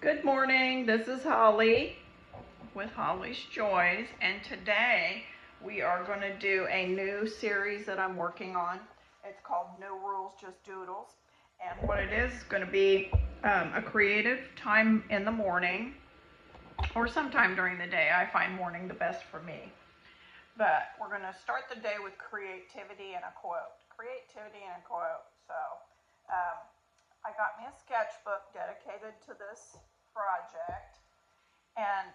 Good morning, this is Holly with Holly's Joys, and today we are going to do a new series that I'm working on. It's called No Rules, Just Doodles, and what it is going to be a creative time in the morning or sometime during the day. I find morning the best for me. But we're going to start the day with creativity and a quote. Creativity and a quote. So I got me a sketchbook dedicated to this project. And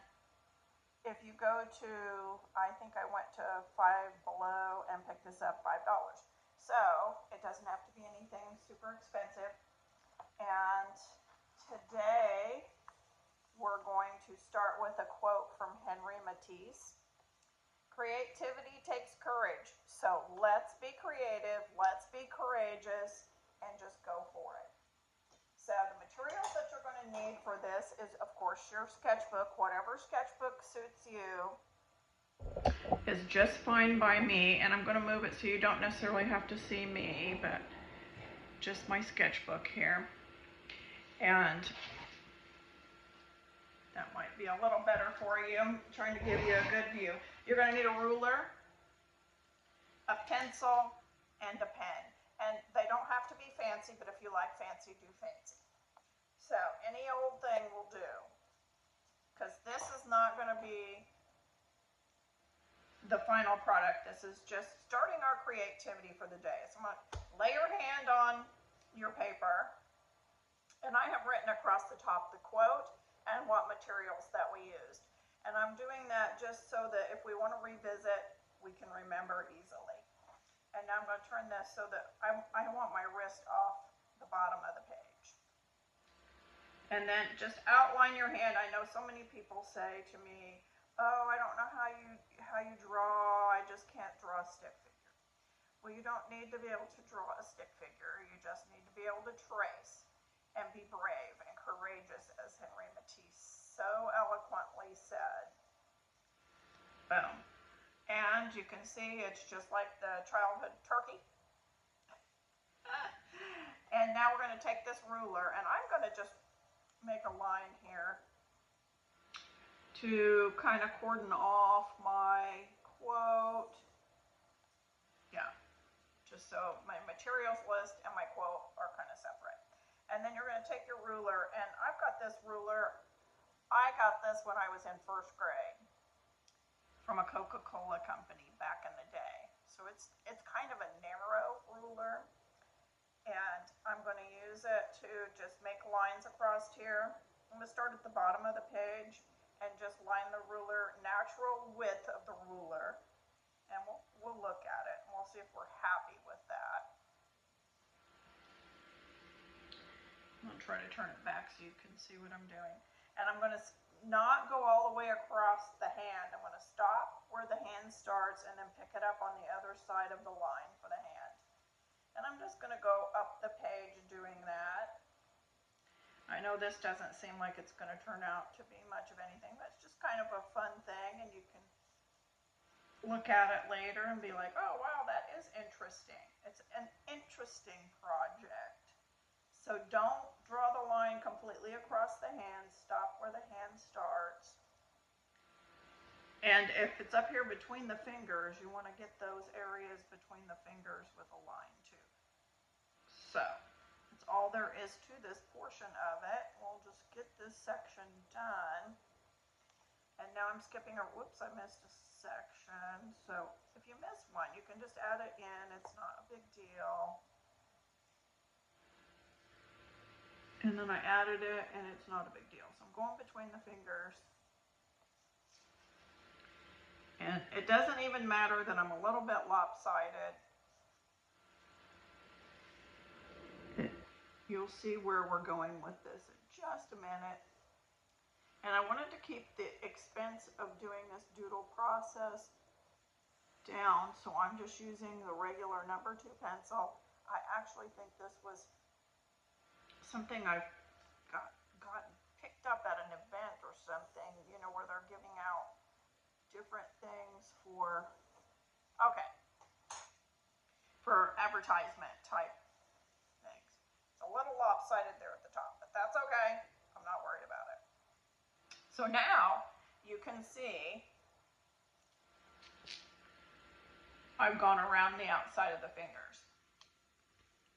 if you go to, I think I went to Five Below and picked this up, $5. So it doesn't have to be anything super expensive. And today we're going to start with a quote from Henri Matise. Creativity takes courage. So let's be creative, let's be courageous, and just go for it. So the materials that you're going to need for this is, of course, your sketchbook. Whatever sketchbook suits you is just fine by me. And I'm going to move it so you don't necessarily have to see me, but just my sketchbook here. And that might be a little better for you. I'm trying to give you a good view. You're going to need a ruler, a pencil, and a pen. And they don't have to be fancy, but if you like fancy, do fancy. So any old thing will do, because this is not going to be the final product. This is just starting our creativity for the day. So I'm going to lay your hand on your paper, and I have written across the top the quote and what materials that we used. And I'm doing that just so that if we want to revisit, we can remember easily. And now I'm going to turn this so that I want my wrist off the bottom of the page. And then just outline your hand. I know so many people say to me, oh, I don't know how you draw. I just can't draw a stick figure. Well, you don't need to be able to draw a stick figure. You just need to be able to trace and be brave and courageous, as Henri Matise so eloquently said. Boom. And you can see it's just like the childhood turkey. And now we're going to take this ruler, and I'm going to just make a line here to kind of cordon off my quote. Yeah, just so my materials list and my quote are kind of separate. And then you're going to take your ruler, and I've got this ruler. I got this when I was in first grade from a Coca-Cola company back in the day. So it's kind of a narrow ruler, and I'm going to use it to just make lines across here. I'm going to start at the bottom of the page and just line the ruler, natural width of the ruler, and we'll look at it and we'll see if we're happy with that. I'm going to try to turn it back so you can see what I'm doing. And I'm going to not go all the way across the hand. I'm going to stop where the hand starts and then pick it up on the other side of the line for the hand. And I'm just going to go up the page doing that. I know this doesn't seem like it's going to turn out to be much of anything, but it's just kind of a fun thing, and you can look at it later and be like, oh, wow, that is interesting. It's an interesting project. So don't draw the line completely across the hand. Stop where the hand starts. And if it's up here between the fingers, you want to get those areas between the fingers with a line too. So that's all there is to this portion of it. We'll just get this section done. And now I'm skipping a, whoops, I missed a section. So if you miss one, you can just add it in. It's not a big deal. And then I added it, and it's not a big deal. So I'm going between the fingers. And it doesn't even matter that I'm a little bit lopsided. You'll see where we're going with this in just a minute. And I wanted to keep the expense of doing this doodle process down, so I'm just using the regular number 2 pencil. I actually think this was something I've gotten picked up at an event or something, you know, where they're giving out different things for, okay, for advertisement type things. It's a little lopsided there at the top, but that's okay. I'm not worried about it. So now you can see I've gone around the outside of the fingers.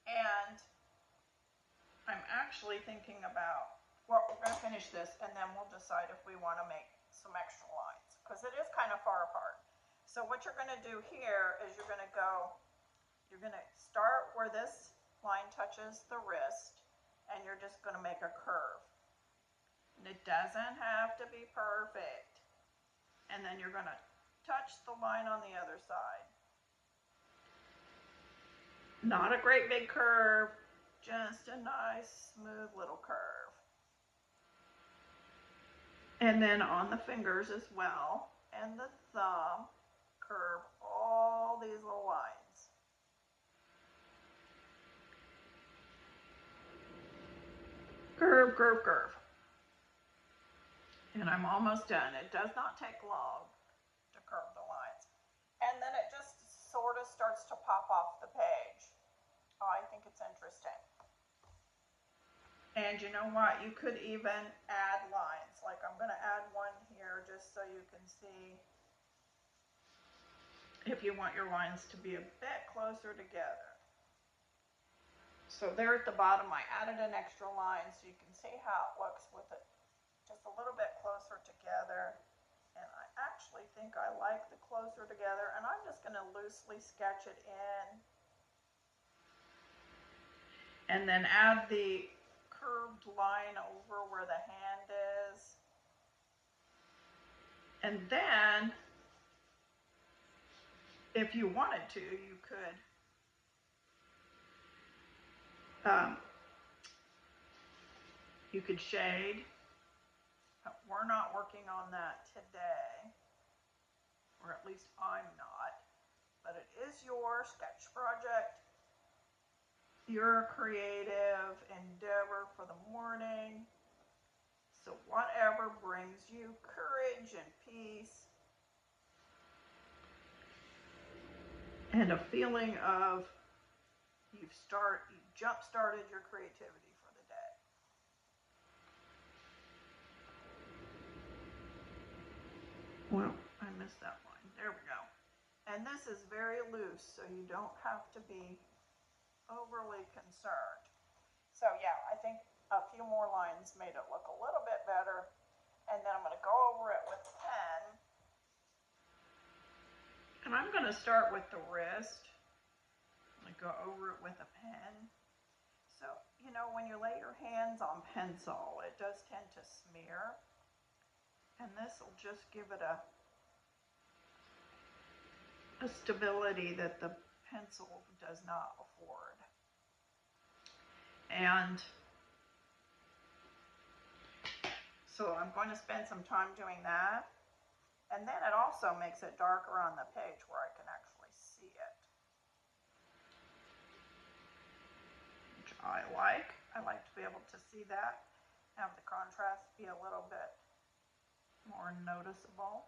And I'm actually thinking about, well, we're going to finish this and then we'll decide if we want to make some extra lines because it is kind of far apart. So what you're going to do here is you're going to start where this line touches the wrist and you're just going to make a curve. And it doesn't have to be perfect. And then you're going to touch the line on the other side. Not a great big curve, just a nice smooth little curve. And then on the fingers as well, and the thumb, curve all these little lines. Curve, curve, curve. And I'm almost done. It does not take long to curve the lines. And then it just sort of starts to pop off the page. Oh, I think it's interesting. And you know what? You could even add lines. Like I'm going to add one here just so you can see if you want your lines to be a bit closer together. So there at the bottom, I added an extra line so you can see how it looks with it just a little bit closer together. And I actually think I like the closer together, and I'm just going to loosely sketch it in. And then add the curved line over where the hand is. And then, if you wanted to, you could shade. But we're not working on that today, or at least I'm not. But it is your sketch project, your creative endeavor for the morning. So whatever brings you courage and peace and a feeling of you've jump-started your creativity for the day. Well, I missed that line. There we go. And this is very loose, so you don't have to be overly concerned. So yeah, I think a few more lines made it look a little bit better. And then I'm going to go over it with a pen. And I'm going to start with the wrist. I'm going to go over it with a pen. So, you know, when you lay your hands on pencil, it does tend to smear. And this will just give it a stability that the pencil does not afford. And so I'm going to spend some time doing that. And then it also makes it darker on the page where I can actually see it, which I like. I like to be able to see that, have the contrast be a little bit more noticeable.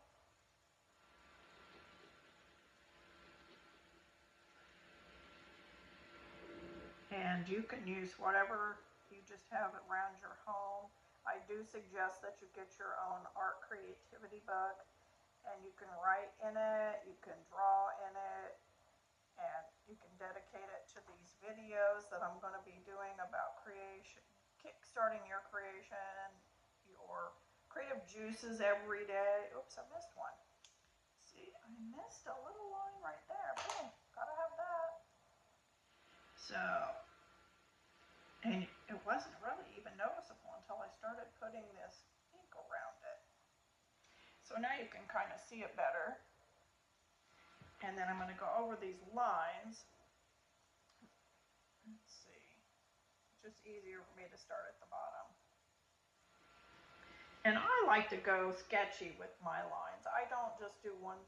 And you can use whatever you just have around your home. I do suggest that you get your own art creativity book, and you can write in it, you can draw in it, and you can dedicate it to these videos that I'm going to be doing about creation, kickstarting your creation, your creative juices every day. Oops, I missed one. See, I missed a little line right there. Boom, gotta have that. So, and it wasn't really even noticeable until I started putting this ink around it. So now you can kind of see it better. And then I'm going to go over these lines. Let's see. It's just easier for me to start at the bottom. And I like to go sketchy with my lines. I don't just do one,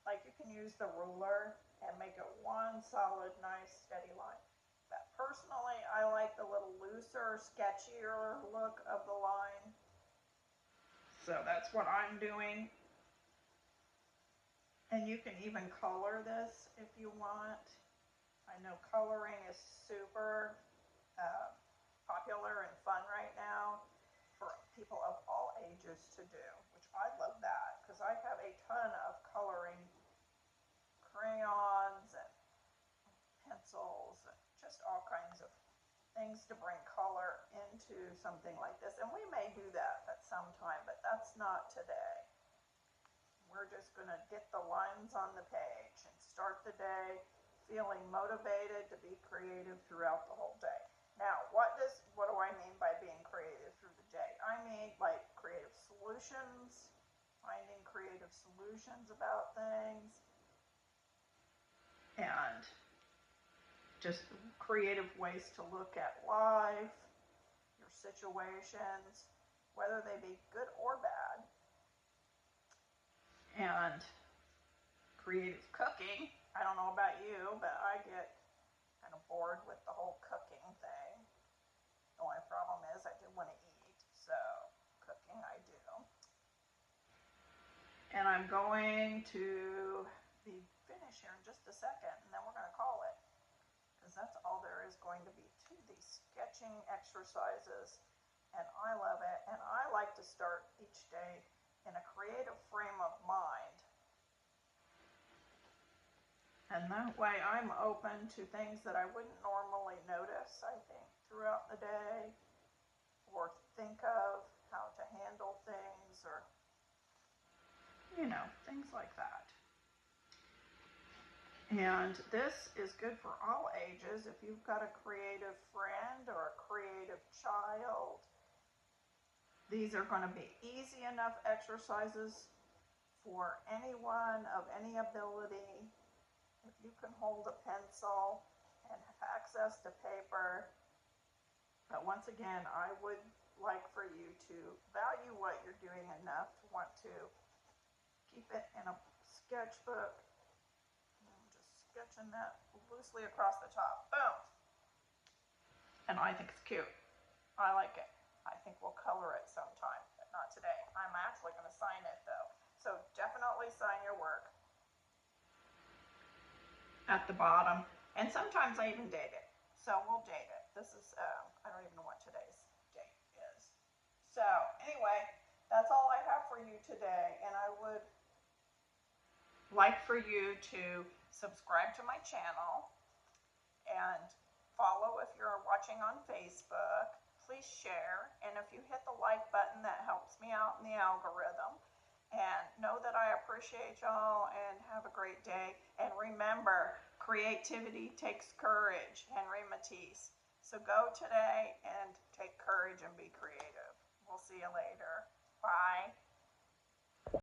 like you can use the ruler and make it one solid, nice, steady line. But personally, I like the little looser, sketchier look of the line. So that's what I'm doing. And you can even color this if you want. I know coloring is super popular and fun right now for people of all ages. pages to do, which I love that because I have a ton of coloring crayons and pencils and just all kinds of things to bring color into something like this. And we may do that at some time, but that's not today. We're just going to get the lines on the page and start the day feeling motivated to be creative throughout the whole day. Now, what do I mean by being creative through the day? I mean like creative solutions, finding creative solutions about things, and just creative ways to look at life, your situations, whether they be good or bad. And creative cooking. I don't know about you, but I get kind of bored with the whole cooking thing. The only problem is I do want to eat, so cooking I do. And I'm going to be finished here in just a second, and then we're going to call it, because that's all there is going to be to these sketching exercises, and I love it. And I like to start each day in a creative frame of mind. And that way I'm open to things that I wouldn't normally notice, I think, throughout the day, or think of how to handle things, or, things like that. And this is good for all ages. If you've got a creative friend or a creative child, these are going to be easy enough exercises for anyone of any ability. If you can hold a pencil and have access to paper. But once again, I would like for you to value what you're doing enough to want to keep it in a sketchbook. I'm just sketching that loosely across the top. Boom. And I think it's cute. I like it. I think we'll color it sometime, but not today. I'm actually going to sign it though. So definitely sign your work at the bottom. And sometimes I even date it. So we'll date it. This is, I don't even know what today's date is. So anyway, that's all I have for you today. And I would like for you to subscribe to my channel and follow if you're watching on Facebook. Please share, and if you hit the like button, that helps me out in the algorithm. And know that I appreciate y'all, and have a great day. And remember, creativity takes courage, Henri Matise. So go today and take courage and be creative.